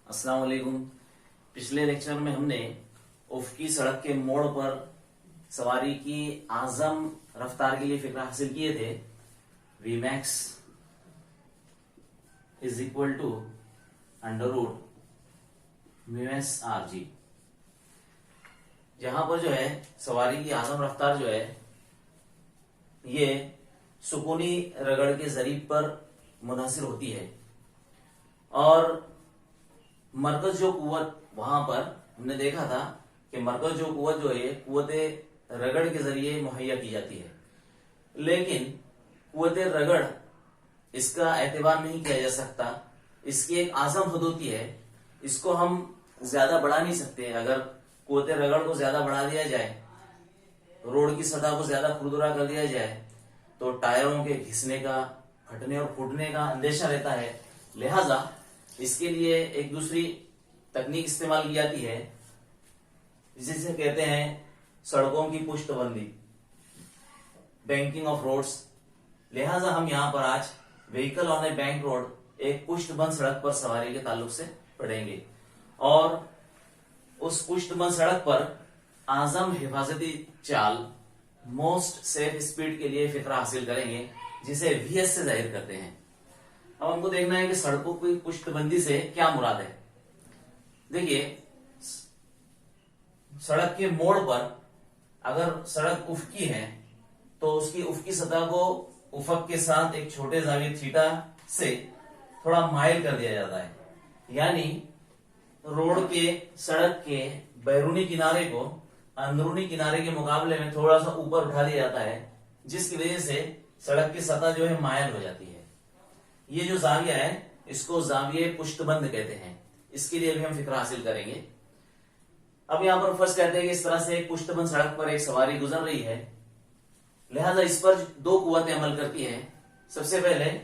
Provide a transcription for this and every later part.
अस्सलाम वालेकुम। पिछले लेक्चर में हमने उफ़क़ी सड़क के मोड़ पर सवारी की आज़म रफ्तार के लिए फिक्र हासिल किए थे। V max is equal to under root mu S R G. जहां पर जो है सवारी की आज़म रफ्तार जो है ये सुकूनी रगड़ के ज़रीब पर मुनहसिर होती है और मरकज जो कुव्वत वहां पर हमने देखा था कि मरकज जो कुव्वत जो है कुव्वत रगड़ के जरिए मुहैया की जाती है, लेकिन कुव्वत रगड़ इसका एतबार नहीं किया जा सकता। इसकी एक आज़म हद होती है, इसको हम ज्यादा बढ़ा नहीं सकते। अगर कुव्वत रगड़ को ज्यादा बढ़ा दिया जाए, रोड की सतह को ज्यादा खुरदुरा कर दिया जाए तो टायरों के घिसने का, फटने और फूटने का अंदेशा रहता है। लिहाजा इसके लिए एक दूसरी तकनीक इस्तेमाल की जाती है जिसे कहते हैं सड़कों की पुष्टबंदी, बैंकिंग ऑफ रोड्स। लिहाजा हम यहां पर आज vehicle on A bank road एक पुष्टबंद सड़क पर सवारी के ताल्लुक से पढ़ेंगे और उस पुष्टबंद सड़क पर आज़म हिफाजती चाल मोस्ट सेफ स्पीड के लिए फिक्र हासिल करेंगे, जिसे वीएस से जाहिर करते हैं। अब हमको देखना है कि सड़कों की पुष्टबंदी से क्या मुराद है। देखिए, सड़क के मोड़ पर अगर सड़क उफ़क़ी है तो उसकी उफ़क़ी सतह को उफ़क़ के साथ एक छोटे ज़ाविये थीटा से थोड़ा माइल कर दिया जाता है, यानी रोड के सड़क के बैरूनी किनारे को अंदरूनी किनारे के मुकाबले में थोड़ा सा ऊपर उठा दिया जाता है, जिसकी वजह से सड़क की सतह जो है माइल हो जाती है। ये जो जाविया है इसको जाविये पुष्टबंद कहते हैं। इसके लिए भी हम फिक्र हासिल करेंगे। अब यहां पर फर्स्ट कहते हैं कि इस तरह से एक पुष्टबंद सड़क पर एक सवारी गुजर रही है, लिहाजा इस पर दो कुव्वतें अमल करती हैं। सबसे पहले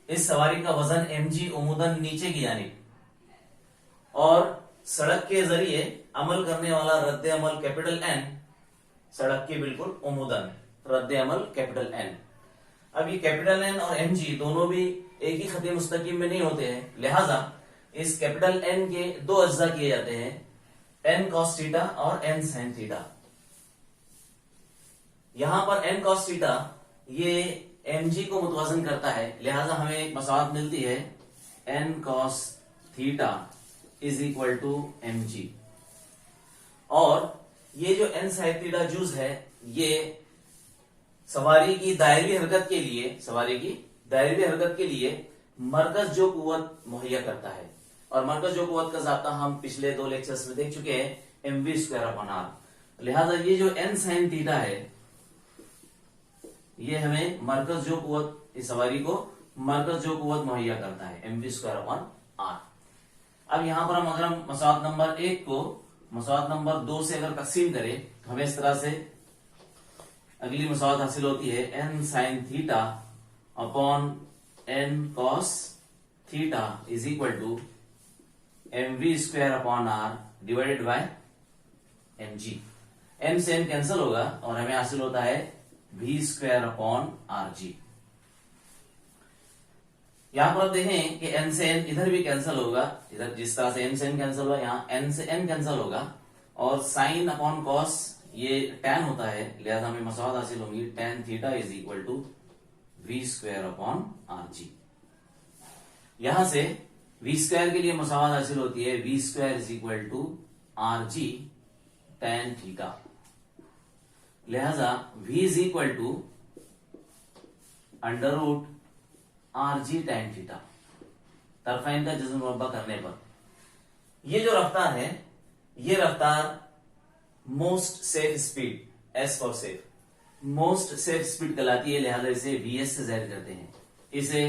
इस सवारी का वजन mg उमूदन नीचे की जानिब और सड़क के जरिए अमल करने वाला रद्द अमल कैपिटल N, सड़क के बिल्कुल उमूदन रद्द अमल कैपिटल N। अब ये कैपिटल N और mg दोनों भी एक ही खत मुस्तकीम में नहीं होते हैं, लिहाजा इस कैपिटल N के दो अज्जा किए जाते हैं, n cos थीटा और n sin थीटा। यहां पर n cos थीटा ये mg को मुतवाजन करता है, लिहाजा हमें एक मसावत मिलती है n cos theta is equal to mg। और ये जो n sin थीटा जूज है ये सवारी की दायरी हरकत के लिए मरकज जो कुव्वत मुहैया करता है। और मरकज जो कुव्वत का ज़ाब्ता हम पिछले दो लेक्चर्स में देख चुके हैं, mv²/r। लिहाजा ये जो n sin थीटा है ये हमें मरकज जो कुव्वत, इस सवारी को मरकज जो कुव्वत मुहैया करता है, mv²/r। अब यहां पर अगर हम मसावत नंबर 1 को मसावत नंबर 2 से अगर तकसीम करें तो हमें इस तरह से अगली मसावत हासिल होती है n sin theta upon n cos theta is equal to mv²/r divided by mg। m से n कैंसिल होगा और हमें हासिल होता है v²/rg। यहां पर आप देखें कि n से n इधर भी कैंसिल होगा, इधर जिस तरह से m से n कैंसिल हुआ यहाँ n से n कैंसिल होगा और साइन अपॉन कॉस ये tan होता है, लिहाजा हमें मसावत हासिल होगी tan theta is equal to v²/rg। यहां से v² के लिए मसावत हासिल होती है v² is equal to rg tan theta. लिहाजा v is equal to under root rg tan theta. तरफाइन का जज्म मुरब्बा करने पर ये जो रफ्तार है ये रफ्तार most safe speed, S for safe, most safe speed कहलाती है, लिहाजा इसे VS से जाहिर करते हैं। इसे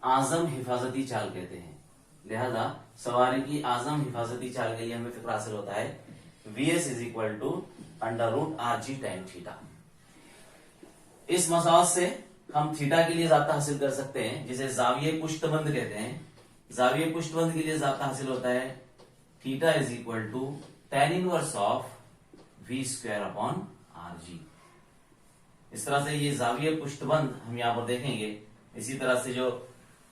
आज़म हिफाजती चाल कहते हैं। लिहाजा सवारी की आज़म हिफाजती चाल के लिए हमें फिक्र हासिल होता है VS is equal to under root rg tan theta. इस मसावत से हम थीटा के लिए ज़ाब्ता हासिल कर सकते हैं, जिसे जाविये पुष्टबंद कहते हैं। जाविये पुष्टबंद के लिए ज़ाब्ता हासिल होता है theta is equal to tan inverse of v²/rg। इस तरह से ये जाविये पुष्टबंद हम यहां पर देखेंगे। इसी तरह से जो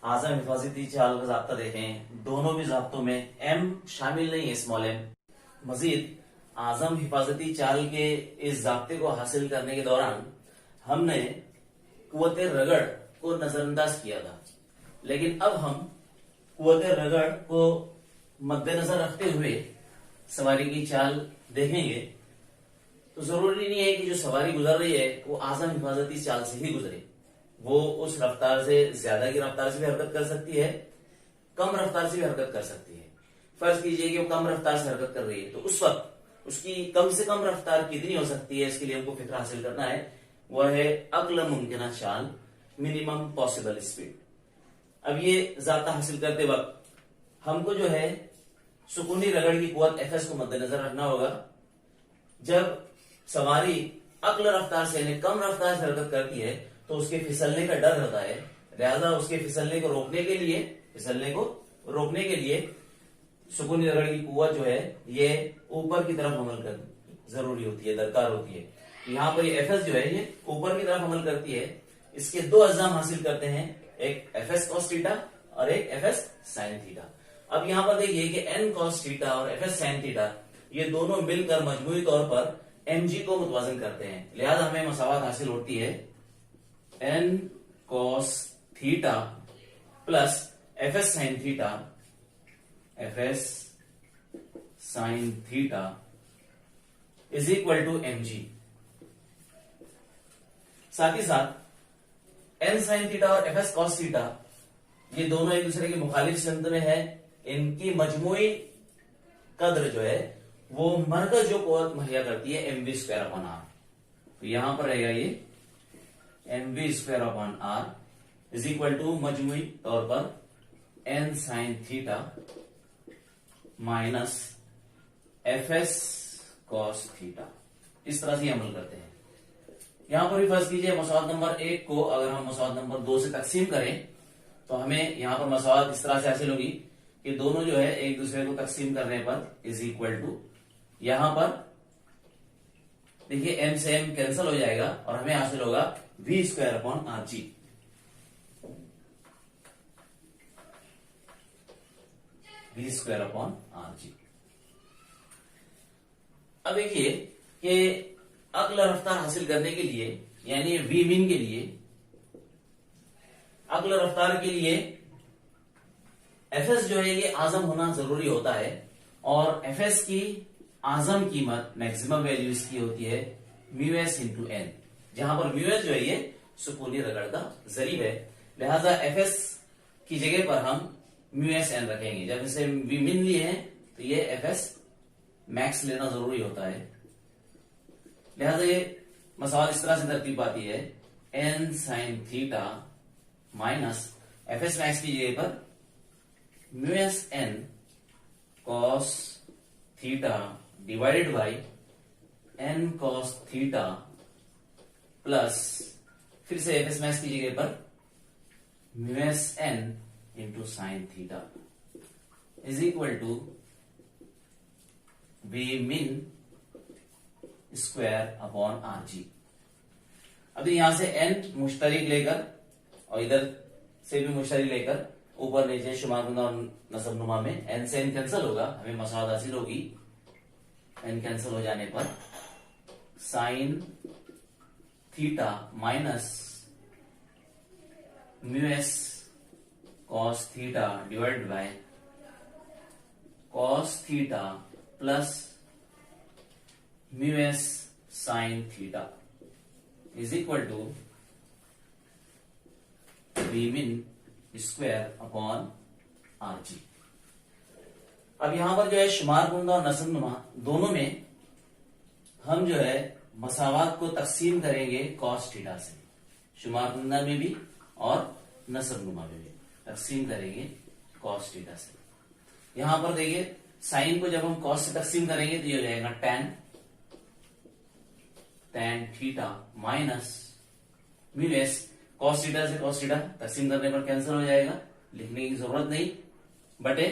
आजम हिफाजती चाल का ज़ाब्ता देखें, दोनों भी ज़ाब्तों में एम शामिल नहीं है, स्मॉल एम। मजीद आजम हिफाजती चाल के इस ज़ाब्ते को हासिल करने के दौरान हमने कुव्वते रगड़ को नजरअंदाज किया था, लेकिन अब हम कुव्वते रगड़ को मद्देनजर रखते हुए सवारी की चाल देखेंगे। तो जरूरी नहीं है कि जो सवारी गुजर रही है वो आजम हिफाजती चाल से ही गुजरे, वो उस रफ्तार से ज्यादा की रफ्तार से भी हरकत कर सकती है, कम रफ्तार से भी हरकत कर सकती है। फर्ज कीजिए कि वो कम रफ्तार से हरकत कर रही है, तो उस वक्त उसकी कम से कम रफ्तार कितनी हो सकती है, इसके लिए हमको फिक्र हासिल करना है। वह है अक्ल मुमकिन चाल, मिनिमम पॉसिबल स्पीड। अब ये जाता हासिल करते वक्त हमको जो है सुकूनी रगड़ की कुव्वत एफएस को मद्देनजर रखना होगा। जब सवारी अक्ल रफ्तार से यानी कम रफ्तार से हरकत करती है तो उसके फिसलने का डर रहता है, लिहाजा उसके फिसलने को रोकने के लिए सुकूनी रगड़ की कुव्वत जो है ये ऊपर की तरफ अमल कर जरूरी होती है, दरकार होती है। यहाँ पर ये एफएस जो है ये ऊपर की तरफ अमल करती है। इसके दो अज्जाम हासिल करते हैं, एक एफएस कॉस थीटा और एक एफएस साइन थीटा। अब यहाँ पर देखिए कि एन कॉस थीटा और एफएस साइन थीटा ये दोनों मिलकर मजमूई तौर पर एमजी को मुतवाजन करते हैं, लिहाजा हमें मसावत हासिल होती है N cos theta plus FS sine theta is equal to MG. साथ ही साथ एन साइन थीटा और एफएस कॉस थीटा ये दोनों एक दूसरे के मुखालिफ सिमत में है। इनकी मजमूई कद्र जो है वो मरकज जो कुव्वत मुहैया करती है M V square upon R. तो यहां पर रहेगा ये M V square upon R is equal to मजमूई तौर पर N sine theta minus F S cos theta. इस तरह से अमल करते हैं। यहां पर भी फर्ज कीजिए मसवाद नंबर 1 को अगर हम मसवाद नंबर 2 से तकसीम करें तो हमें यहां पर मसवाद इस तरह से हासिल होगी कि दोनों जो है एक दूसरे को तकसीम करने पर इज इक्वल टू, यहां पर देखिए एम से एम कैंसिल हो जाएगा और हमें हासिल होगा V square upon R G. V square upon R G. अब देखिए कि अगला रफ्तार हासिल करने के लिए यानी वी मिन के लिए, अगला रफ्तार के लिए एफएस जो है ये आजम होना जरूरी होता है और एफएस की आजम कीमत मैक्सिमम वैल्यू इसकी होती है म्यू एस इंटू एन, जहां पर म्यू एस जो है ये सुकूनी रगड़ का जरीब है, लिहाजा एफएस की जगह पर हम म्यू एस एन रखेंगे। जब इसे वी मिन लिए हैं तो ये एफएस मैक्स लेना जरूरी होता है, लिहाजा ये मसाल इस तरह से तरतीब पाती है N sine theta minus FS max की जगह पर mu S N cos theta divided by N cos theta plus फिर से एफएस मैक्स की जगह पर mu S N into sine theta is equal to V min square upon R G. अभी यहां से एन मुश्तरिक लेकर और इधर से भी मुश्तरिक लेकर ऊपर नीचे शुमारकुंदा और नसब नुमा में एन से एन कैंसिल होगा, हमें मसावत हासिल होगी। एन कैंसिल हो जाने पर sine theta minus mu S cos theta divide by cos theta plus mu S sine theta is equal to V min square upon R G. अब यहां पर जो है शुमारकुंदा और नसबनुमा दोनों में हम जो है मसावात को तकसीम करेंगे कॉस थीटा से, शुमारकुंदा में भी और नसबनुमा में भी तकसीम करेंगे कॉस थीटा से। यहां पर देखिए साइन को जब हम कॉस से तकसीम करेंगे तो ये हो जाएगा tan theta minus mu S cos theta से कॉस थीटा तकसीम करने पर कैंसिल हो जाएगा, लिखने की जरूरत नहीं, बटे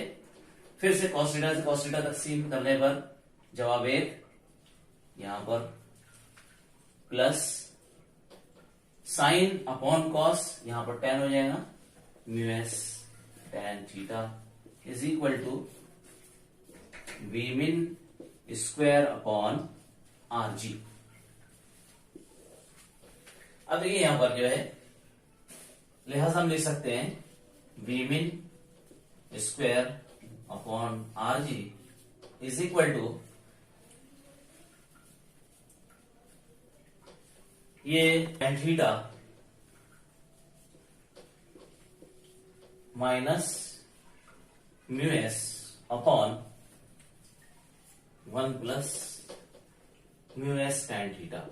फिर से कॉस थीटा से कॉस थीटा तकसीम करने पर जवाब 1 यहां पर प्लस साइन अपॉन कॉस यहां पर tan हो जाएगा, mu S tan theta is equal to V min square upon R G. अब देखिए यहां पर जो है लिहाजा हम लिख सकते हैं V min square upon R G is equal to ये tan theta minus mu S upon 1 plus mu S tan theta,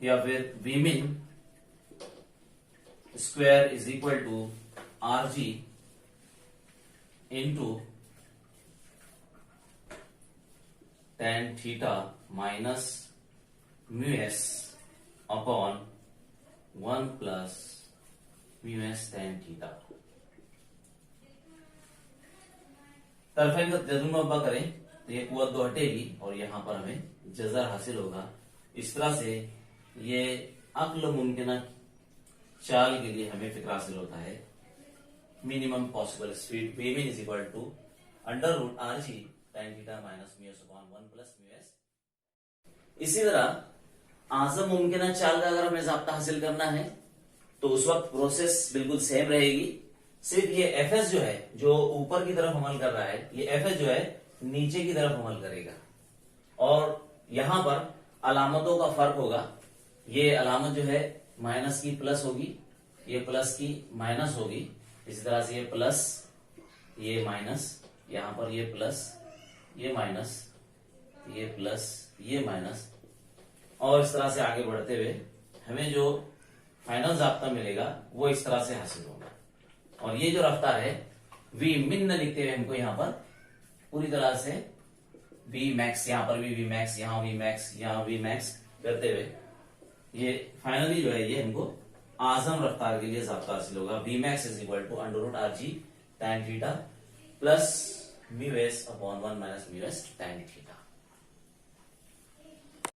या फिर V min square is equal to R G into tan theta minus mu S upon 1 plus mu S tan theta. तरफें का जजुम्मा करें तो ये कुव्वत दो हटेगी और यहां पर हमें जजर हासिल होगा। इस तरह से ये अक्ल मुमकिना चाल के लिए हमें फिक्र हासिल होता है। Minimum possible speed V min is equal to under root R G tan theta minus mu S upon 1 plus mu S. इसी तरह आजम मुमकिना चाल का अगर हमें ज़ाब्ता हासिल करना है तो उस वक्त प्रोसेस बिल्कुल सेम रहेगी। सिर्फ ये एफ एस जो है जो ऊपर की तरफ अमल कर रहा है, ये एफ एस जो है नीचे की तरफ अमल करेगा और यहां पर अलामतों का फर्क होगा। ये अलामत जो है माइनस की प्लस होगी, ये प्लस की माइनस होगी। इसी तरह से ये प्लस ये माइनस, यहां पर ये प्लस ये माइनस, ये प्लस ये माइनस, और इस तरह से आगे बढ़ते हुए हमें जो फाइनल ज़ाब्ता मिलेगा वो इस तरह से हासिल होगा। और ये जो रफ्तार है वी मिन लिखते हुए हमको यहां पर पूरी तरह से वी मैक्स, यहां पर भी वी मैक्स, यहां वी मैक्स, यहां वी मैक्स करते हुए ये फाइनली जो है ये हमको आजम रफ्तार के लिए ज़ाब्ता हासिल होगा। V max is equal to under root R G tan theta plus mu S upon 1 minus mu S tan theta.